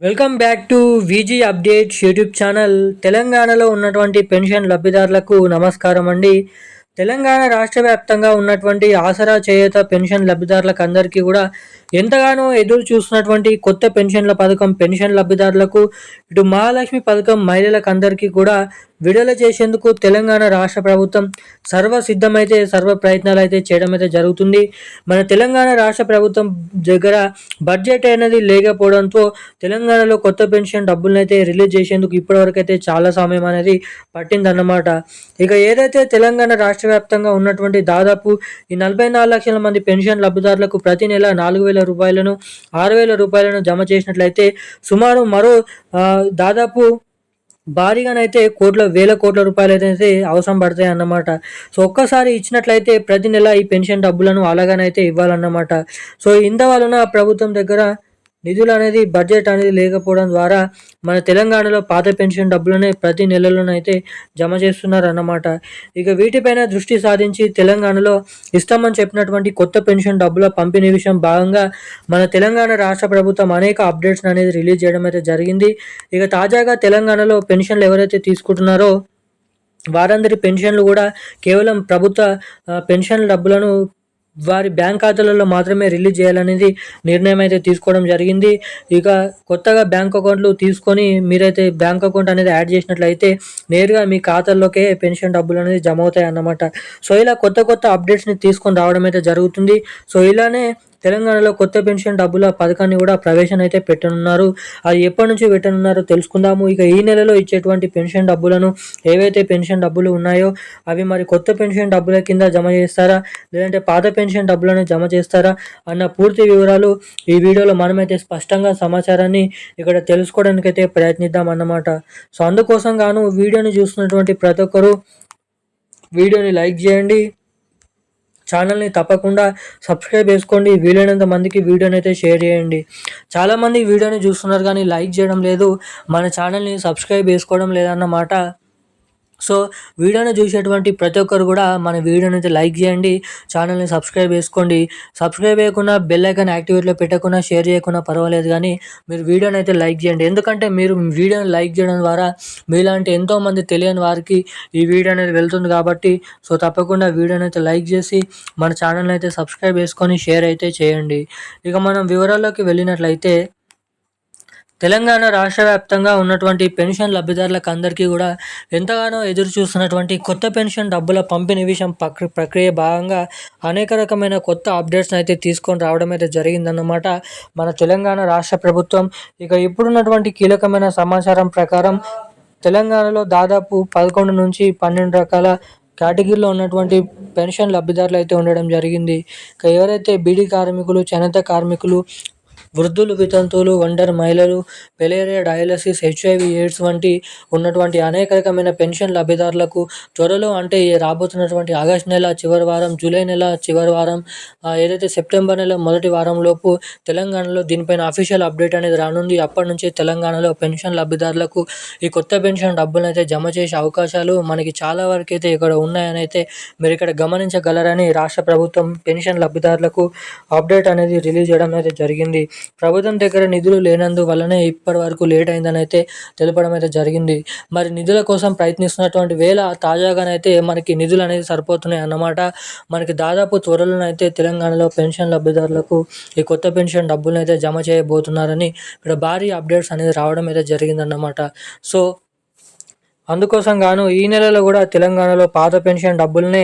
Welcome back to VG updates YouTube channel. తెలంగాణలో ఉన్నటువంటి pension లబ్ధిదారులకు నమస్కారం అండి. తెలంగాణ రాష్ట్ర వ్యాప్తంగా ఉన్నటువంటి ఆసరా చేయూత పెన్షన్ లబ్ధిదారులకు అందరికీ కూడా ఎంతగానో ఎదురు చూస్తున్నటువంటి కొత్త పెన్షన్ల పథకం పెన్షన్ లబ్ధిదారులకు ఇటు మహాలక్ష్మి పథకం మహిళలకు అందరికీ కూడా విడుదల చేసేందుకు తెలంగాణ రాష్ట్ర ప్రభుత్వం సిద్ధమైతే సర్వ ప్రయత్నాలు అయితే చేయడం అయితే జరుగుతుంది. మన తెలంగాణ రాష్ట్ర ప్రభుత్వం దగ్గర బడ్జెట్ అనేది లేకపోవడంతో తెలంగాణలో కొత్త పెన్షన్ డబ్బులను అయితే రిలీజ్ చేసేందుకు ఇప్పటివరకు అయితే చాలా సమయం అనేది పట్టిందన్నమాట. ఇక ఏదైతే తెలంగాణ రాష్ట్ర వ్యాప్తంగా ఉన్నటువంటి దాదాపు ఈ 44 లక్షల మంది పెన్షన్ లబ్ధిదారులకు ప్రతి నెల 4,000 రూపాయలను 6,000 రూపాయలను జమ చేసినట్లయితే సుమారు మరో దాదాపు భారీగానైతే వేల కోట్ల రూపాయలు అయితే అవసరం పడతాయి అన్నమాట. సో ఒక్కసారి ఇచ్చినట్లయితే ప్రతి నెల ఈ పెన్షన్ డబ్బులను అలాగనైతే ఇవ్వాలన్నమాట. సో ఇందువలన ప్రభుత్వం దగ్గర నిధులు అనేది బడ్జెట్ అనేది లేకపోవడం ద్వారా మన తెలంగాణలో పాత పెన్షన్ డబ్బులనే ప్రతి నెలలోనైతే జమ చేస్తున్నారు అన్నమాట. ఇక వీటిపైన దృష్టి సాధించి తెలంగాణలో ఇస్తామని చెప్పినటువంటి కొత్త పెన్షన్ డబ్బుల పంపిణీ విషయం భాగంగా మన తెలంగాణ రాష్ట్ర ప్రభుత్వం అనేక అప్డేట్స్ అనేది రిలీజ్ చేయడం అయితే జరిగింది. ఇక తాజాగా తెలంగాణలో పెన్షన్లు ఎవరైతే తీసుకుంటున్నారో వారందరి పెన్షన్లు కూడా కేవలం ప్రభుత్వ పెన్షన్ డబ్బులను వారి బ్యాంక్ ఖాతాలలో మాత్రమే రిలీజ్ చేయాలనేది నిర్ణయం అయితే తీసుకోవడం జరిగింది. ఇక కొత్తగా బ్యాంక్ అకౌంట్లు తీసుకొని మీరైతే బ్యాంక్ అకౌంట్ అనేది యాడ్ చేసినట్లయితే నేరుగా మీ ఖాతాల్లోకే పెన్షన్ డబ్బులు అనేది జమ అవుతాయి అన్నమాట. సో ఇలా కొత్త అప్డేట్స్ని తీసుకొని రావడం అయితే జరుగుతుంది. సో ఇలానే తెలంగాణలో కొత్త పెన్షన్ డబ్బుల పథకాన్ని కూడా ప్రవేశం అయితే పెట్టనున్నారు. అది ఎప్పటి నుంచి పెట్టనున్నారో తెలుసుకుందాము. ఇక ఈ నెలలో ఇచ్చేటువంటి పెన్షన్ డబ్బులను ఏవైతే పెన్షన్ డబ్బులు ఉన్నాయో అవి మరి కొత్త పెన్షన్ డబ్బుల కింద జమ చేస్తారా లేదంటే పాత పెన్షన్ డబ్బులను జమ చేస్తారా అన్న పూర్తి వివరాలు ఈ వీడియోలో మనమైతే స్పష్టంగా సమాచారాన్ని ఇక్కడ తెలుసుకోవడానికి అయితే ప్రయత్నిద్దాం అన్నమాట. సో అందుకోసం గాను వీడియోని చూస్తున్నటువంటి ప్రతి ఒక్కరూ వీడియోని లైక్ చేయండి, ఛానల్ని తప్పకుండా సబ్స్క్రైబ్ చేసుకోండి, వీలైనంత మందికి వీడియోని అయితే షేర్ చేయండి. చాలామంది వీడియోని చూస్తున్నారు కానీ లైక్ చేయడం లేదు, మన ఛానల్ని సబ్స్క్రైబ్ చేసుకోవడం లేదన్నమాట. సో వీడియోని చూసేటువంటి ప్రతి ఒక్కరు కూడా మన వీడియోని అయితే లైక్ చేయండి, ఛానల్ని సబ్స్క్రైబ్ చేసుకోండి. సబ్స్క్రైబ్ చేయకుండా బెల్ ఐకాన్ యాక్టివేట్లో పెట్టకుండా షేర్ చేయకుండా పర్వాలేదు కానీ మీరు వీడియోని అయితే లైక్ చేయండి. ఎందుకంటే మీరు వీడియోని లైక్ చేయడం ద్వారా మీలాంటి ఎంతోమంది తెలియని వారికి ఈ వీడియో అనేది వెళ్తుంది కాబట్టి సో తప్పకుండా వీడియోని అయితే లైక్ చేసి మన ఛానల్ని అయితే సబ్స్క్రైబ్ చేసుకొని షేర్ అయితే చేయండి. ఇక మనం వివరాల్లోకి వెళ్ళినట్లయితే తెలంగాణ రాష్ట్ర వ్యాప్తంగా ఉన్నటువంటి పెన్షన్ లబ్ధిదారులకు అందరికీ కూడా ఎంతగానో ఎదురు చూస్తున్నటువంటి కొత్త పెన్షన్ డబ్బుల పంపిణీ విషయం ప్రక్రియ భాగంగా అనేక రకమైన కొత్త అప్డేట్స్ని అయితే తీసుకొని రావడం అయితే జరిగిందన్నమాట మన తెలంగాణ రాష్ట్ర ప్రభుత్వం. ఇక ఇప్పుడున్నటువంటి కీలకమైన సమాచారం ప్రకారం తెలంగాణలో దాదాపు 11 నుంచి 12 రకాల కేటగిరీలో ఉన్నటువంటి పెన్షన్ లబ్ధిదారులు అయితే ఉండడం జరిగింది. ఇక ఎవరైతే బీడీ కార్మికులు, చేనేత కార్మికులు, వృద్ధులు, వితంతువులు, ఒంటరి మహిళలు, పెలేరియా, డయాలసిస్, హెచ్ఐవి ఎయిడ్స్ వంటి ఉన్నటువంటి అనేక రకమైన పెన్షన్ లబ్ధిదారులకు త్వరలో అంటే రాబోతున్నటువంటి ఆగస్టు నెల చివరి వారం, జూలై నెల చివరి వారం, ఏదైతే సెప్టెంబర్ నెల మొదటి వారం లోపు తెలంగాణలో దీనిపైన అఫీషియల్ అప్డేట్ అనేది రానుంది. అప్పటి నుంచి తెలంగాణలో పెన్షన్ లబ్ధిదారులకు ఈ కొత్త పెన్షన్ డబ్బులను అయితే జమ చేసే అవకాశాలు మనకి చాలా వరకు అయితే ఇక్కడ ఉన్నాయని అయితే మీరు ఇక్కడ గమనించగలరని రాష్ట్ర ప్రభుత్వం పెన్షన్ లబ్ధిదారులకు అప్డేట్ అనేది రిలీజ్ చేయడం అయితే జరిగింది. ప్రభుత్వం దగ్గర నిధులు లేనందువల్లనే ఇప్పటి వరకు లేట్ అయిందని అయితే తెలపడం అయితే జరిగింది. మరి నిధుల కోసం ప్రయత్నిస్తున్నటువంటి వేళ తాజాగానైతే మనకి నిధులు అనేది సరిపోతున్నాయి అన్నమాట. మనకి దాదాపు త్వరలోనైతే తెలంగాణలో పెన్షన్ లబ్ధిదారులకు ఈ కొత్త పెన్షన్ డబ్బులను అయితే జమ చేయబోతున్నారని ఇక్కడ భారీ అప్డేట్స్ అనేది రావడం అయితే జరిగిందన్నమాట. సో అందుకోసం గాను ఈ నెలలో కూడా తెలంగాణలో పాత పెన్షన్ డబ్బుల్ని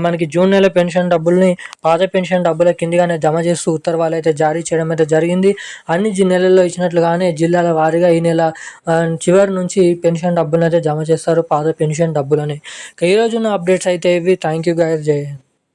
మనకి జూన్ నెల పెన్షన్ డబ్బుల్ని పాత పెన్షన్ డబ్బుల కిందిగానే జమ చేస్తూ ఉత్తర్వులు అయితే జారీ చేయడం అయితే జరిగింది. అన్ని నెలల్లో ఇచ్చినట్లుగానే జిల్లాల వారీగా ఈ నెల చివరి నుంచి పెన్షన్ డబ్బులను అయితే జమ చేస్తారు, పాత పెన్షన్ డబ్బులని. ఈరోజు ఉన్న అప్డేట్స్ అయితే ఇవి. థ్యాంక్ యూ గైస్, జై హింద్.